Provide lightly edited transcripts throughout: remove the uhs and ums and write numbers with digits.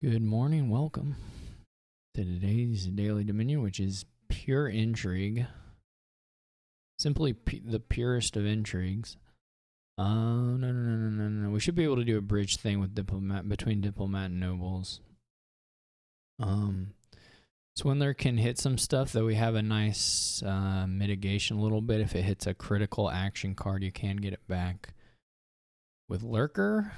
Good morning, welcome to today's Daily Dominion, which is pure intrigue. Simply the purest of intrigues. No. We should be able to do a bridge thing with between diplomat and nobles. Swindler can hit some stuff, though we have a nice mitigation a little bit. If it hits a critical action card, you can get it back. With Lurker,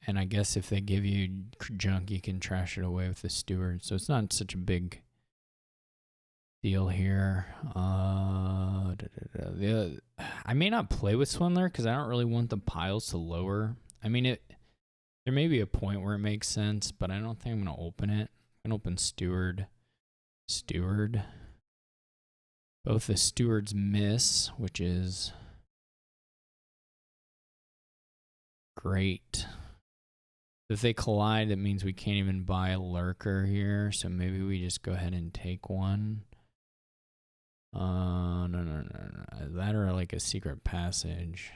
and I guess if they give you junk, you can trash it away with the steward. So it's not such a big deal here. I may not play with Swindler because I don't really want the piles to lower. I mean, there may be a point where it makes sense, but I don't think I'm going to open it. I'm going to open steward. Both the stewards miss, which is great. If they collide, that means we can't even buy a lurker here, so maybe we just go ahead and take one. No. That or like a secret passage.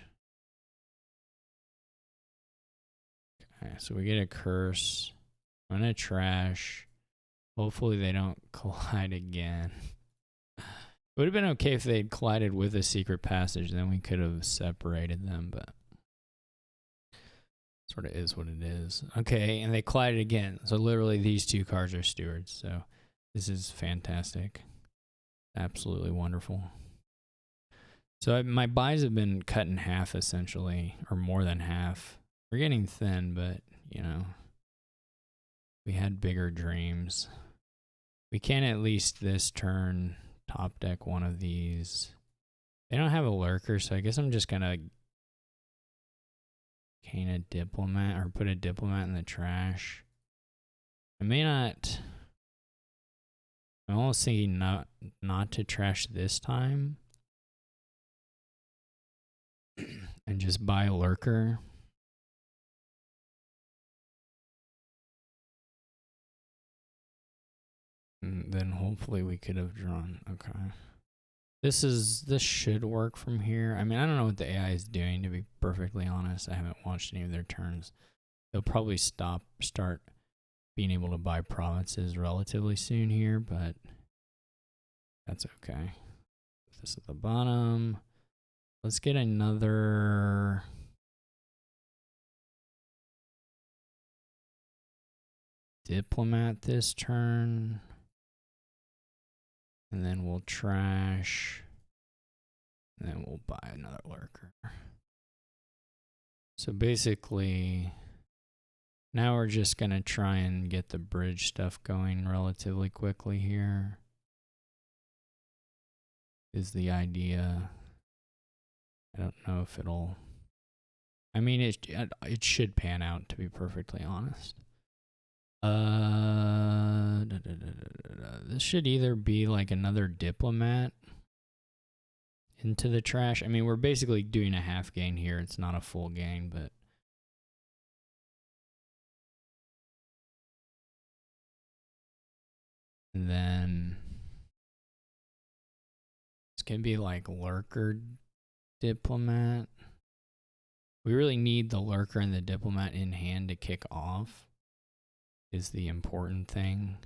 Okay, so we get a curse. I'm gonna trash. Hopefully they don't collide again. It would have been okay if they'd collided with a secret passage, then we could have separated them, but sort of is what it is. Okay, and they collided again. So literally these two cards are stewards. So this is fantastic. Absolutely wonderful. So my buys have been cut in half essentially, or more than half. We're getting thin, but you know, we had bigger dreams. We can at least this turn top deck one of these. They don't have a lurker, so I guess I'm just gonna cane a diplomat or put a diplomat in the trash. I may not. I'm almost thinking not to trash this time and just buy a lurker. And then hopefully we could have drawn. Okay. This should work from here. I mean, I don't know what the AI is doing, to be perfectly honest. I haven't watched any of their turns. They'll probably start being able to buy provinces relatively soon here, but that's okay. This at the bottom. Let's get another diplomat this turn. And then we'll trash. And then we'll buy another lurker. So basically, now we're just going to try and get the bridge stuff going relatively quickly here. Is the idea. I don't know if it'll. I mean, it should pan out, to be perfectly honest. This should either be like another diplomat into the trash. I mean, we're basically doing a half gain here. It's not a full gain, but and then it's gonna be like lurker diplomat. We really need the lurker and the diplomat in hand to kick off. Is the important thing.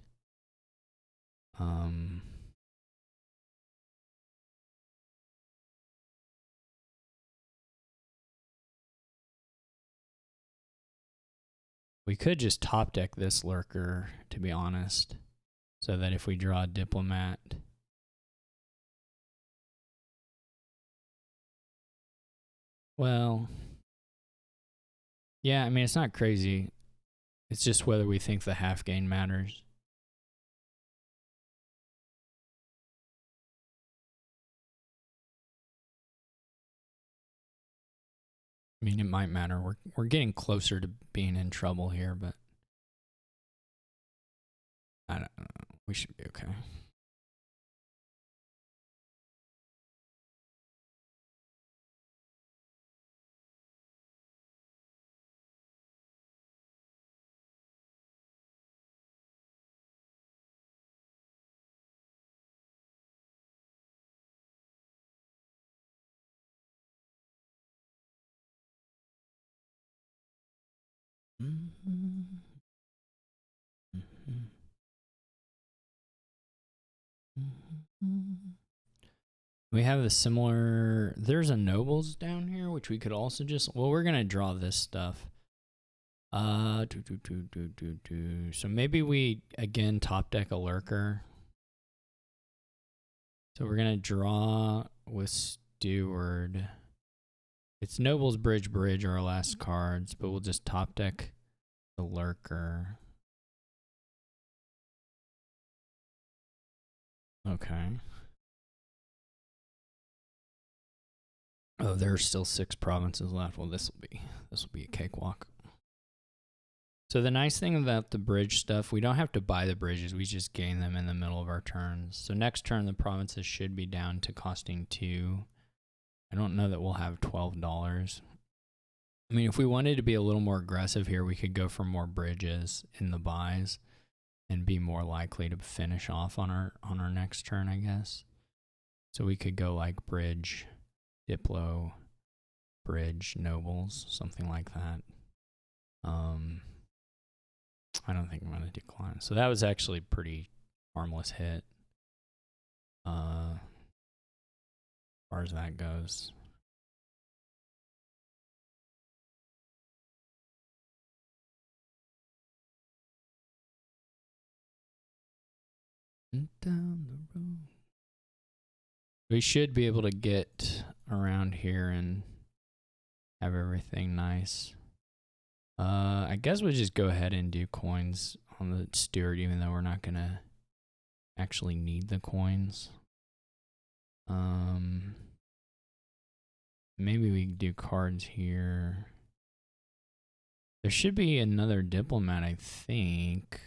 We could just top deck this lurker, to be honest, so that if we draw a diplomat, well, yeah, I mean, it's not crazy. It's just whether we think the half gain matters. I mean, it might matter. We're getting closer to being in trouble here, but I don't know. We should be okay. We have the similar. There's a nobles down here, which we could also just. Well, we're gonna draw this stuff. So maybe we again top deck a lurker. So we're gonna draw with steward. It's nobles bridge are our last cards, but we'll just top deck the lurker. Okay. Oh, there are still 6 provinces left. Well, this will be a cakewalk. So the nice thing about the bridge stuff, we don't have to buy the bridges. We just gain them in the middle of our turns. So next turn, the provinces should be down to costing 2. I don't know that we'll have $12. I mean, if we wanted to be a little more aggressive here, we could go for more bridges in the buys and be more likely to finish off on our next turn, I guess. So we could go like bridge, Diplo, bridge, nobles, something like that. I don't think I'm going to decline. So that was actually a pretty harmless hit. As far as that goes. Down the road. We should be able to get around here and have everything nice. I guess we'll just go ahead and do coins on the steward, even though we're not going to actually need the coins. Maybe we do cards here. There should be another diplomat, I think.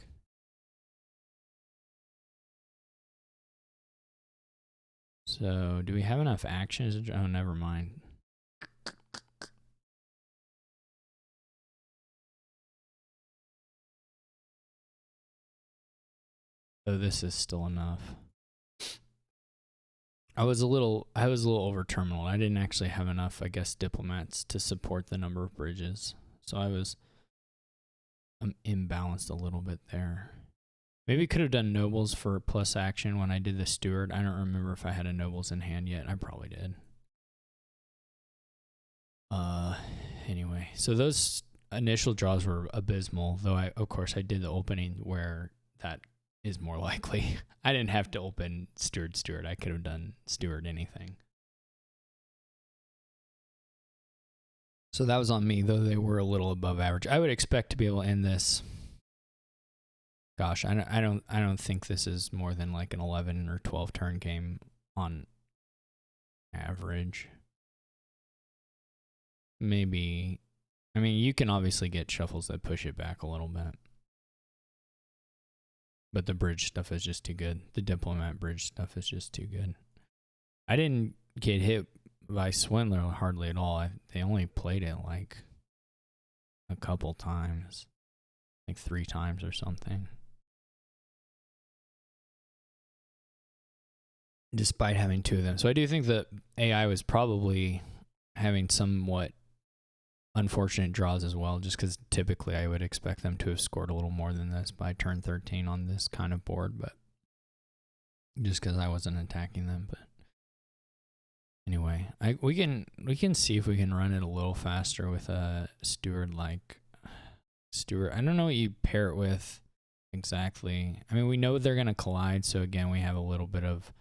So, do we have enough actions? Oh, never mind. Oh, this is still enough. I was a little over terminal. I didn't actually have enough, I guess, diplomats to support the number of bridges. So I'm imbalanced a little bit there. Maybe could have done nobles for plus action when I did the steward. I don't remember if I had a nobles in hand yet. I probably did. Anyway, so those initial draws were abysmal, though of course I did the opening where that is more likely. I didn't have to open steward. I could have done steward anything. So that was on me, though they were a little above average. I would expect to be able to end this. Gosh, I don't think this is more than like an 11 or 12 turn game on average. Maybe, I mean, you can obviously get shuffles that push it back a little bit. But the bridge stuff is just too good. The diplomat bridge stuff is just too good. I didn't get hit by Swindler hardly at all. They only played it like a couple times. Like 3 times or something. Despite having 2 of them. So I do think that AI was probably having somewhat unfortunate draws as well, just because typically I would expect them to have scored a little more than this by turn 13 on this kind of board, but just because I wasn't attacking them. But anyway, we can see if we can run it a little faster with a steward like steward. I don't know what you pair it with exactly. I mean, we know they're going to collide, so again, we have a little bit of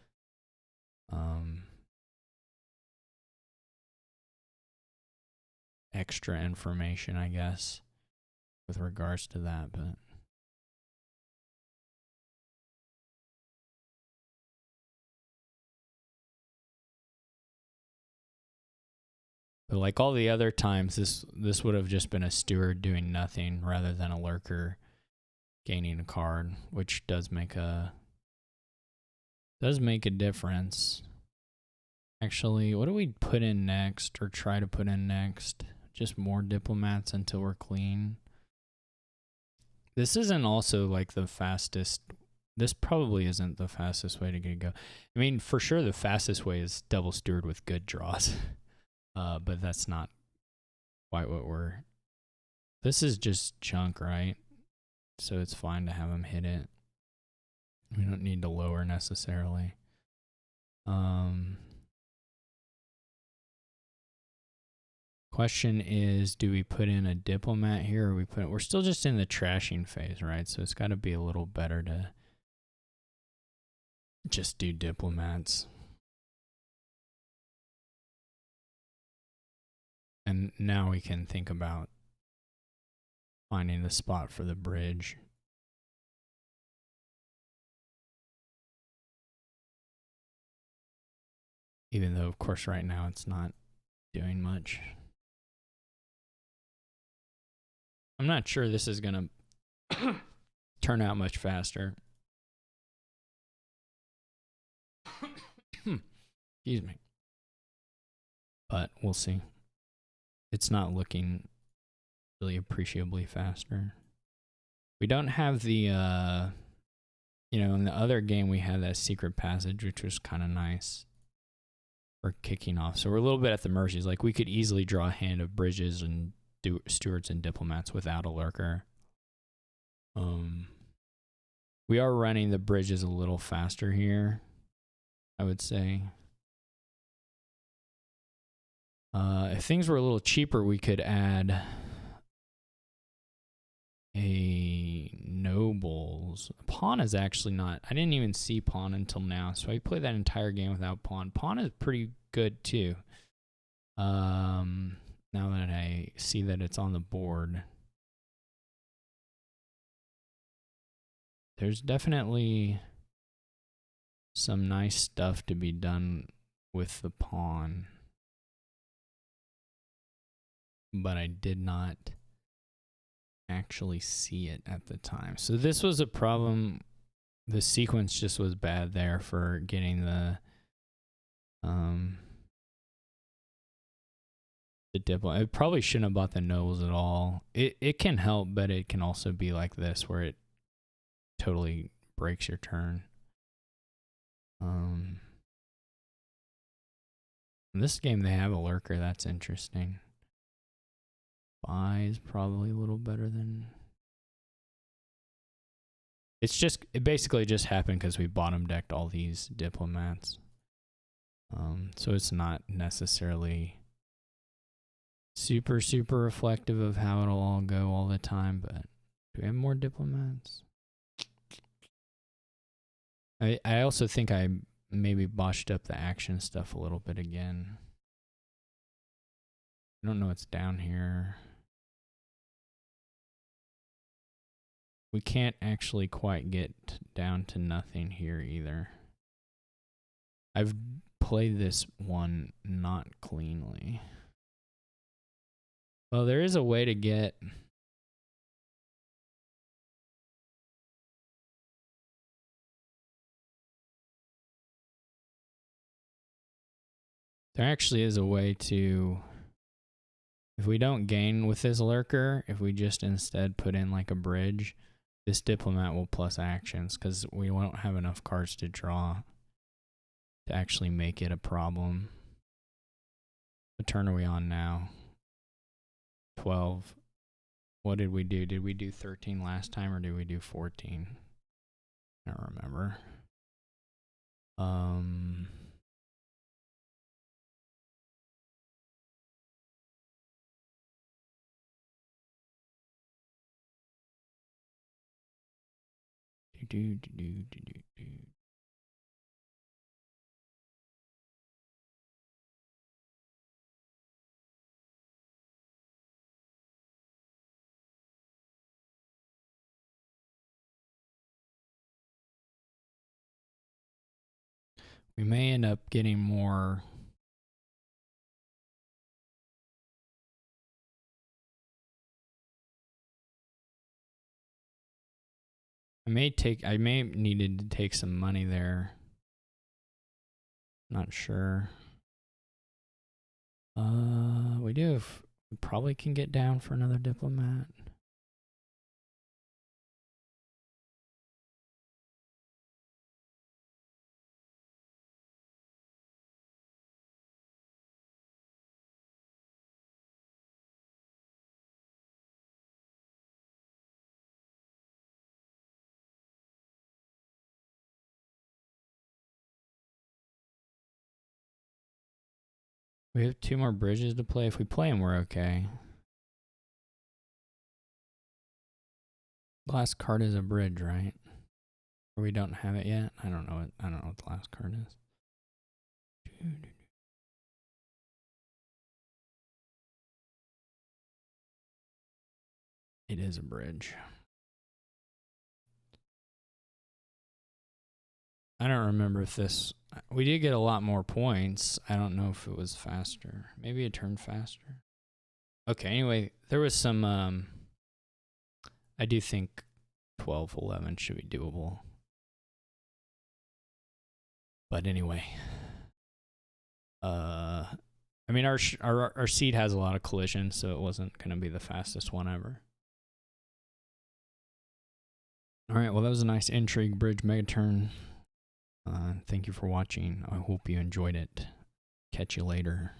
extra information, I guess, with regards to that, but like all the other times, this would have just been a steward doing nothing rather than a lurker gaining a card, which does make a difference. Actually, what do we put in next, or try to put in next? Just more diplomats until we're clean. This isn't also like the fastest. This probably isn't the fastest way to get go. I mean, for sure, the fastest way is double steward with good draws. But that's not quite what we're... This is just junk, right? So it's fine to have him hit it. We don't need to lower necessarily. Question is, do we put in a diplomat here, or we're still just in the trashing phase, right? So it's got to be a little better to just do diplomats. And now we can think about finding the spot for the bridge. Even though, of course, right now it's not doing much. I'm not sure this is going to turn out much faster. Excuse me. But we'll see. It's not looking really appreciably faster. We don't have the, in the other game we had that secret passage, which was kind of nice for kicking off. So we're a little bit at the mercies. Like, we could easily draw a hand of bridges and do stewards and diplomats without a lurker. We are running the bridges a little faster here, I would say. If things were a little cheaper, we could add a nobles. Pawn is actually not. I didn't even see pawn until now, so I played that entire game without pawn. Pawn is pretty good too. Now that I see that it's on the board, there's definitely some nice stuff to be done with the pawn, but I did not actually see it at the time. So this was a problem. The sequence just was bad there for getting the diplomat. I probably shouldn't have bought the nobles at all. It can help, but it can also be like this where it totally breaks your turn. In this game they have a lurker. That's interesting. Buy is probably a little better than. It basically just happened because we bottom decked all these diplomats. So it's not necessarily super reflective of how it'll all go all the time, but do we have more diplomats? I also think I maybe botched up the action stuff a little bit again. I don't know what's down here. We can't actually quite get down to nothing here either. I've played this one not cleanly. Well, there is a way to get. There actually is a way to. If we don't gain with this lurker, if we just instead put in like a bridge, this diplomat will plus actions because we won't have enough cards to draw to actually make it a problem. What turn are we on now? 12. What did we do? Did we do 13 last time or did we do 14? I don't remember. We may end up getting more. I may needed to take some money there. Not sure. We probably can get down for another diplomat. We have 2 more bridges to play. If we play them, we're okay. Last card is a bridge, right? Or we don't have it yet. I don't know what the last card is. It is a bridge. I don't remember if this... We did get a lot more points. I don't know if it was faster. Maybe it turned faster. Okay, anyway, there was some... I do think 12-11 should be doable. But anyway... I mean, our seed has a lot of collisions, so it wasn't going to be the fastest one ever. All right, well, that was a nice Intrigue Bridge Mega Turn. Thank you for watching. I hope you enjoyed it. Catch you later.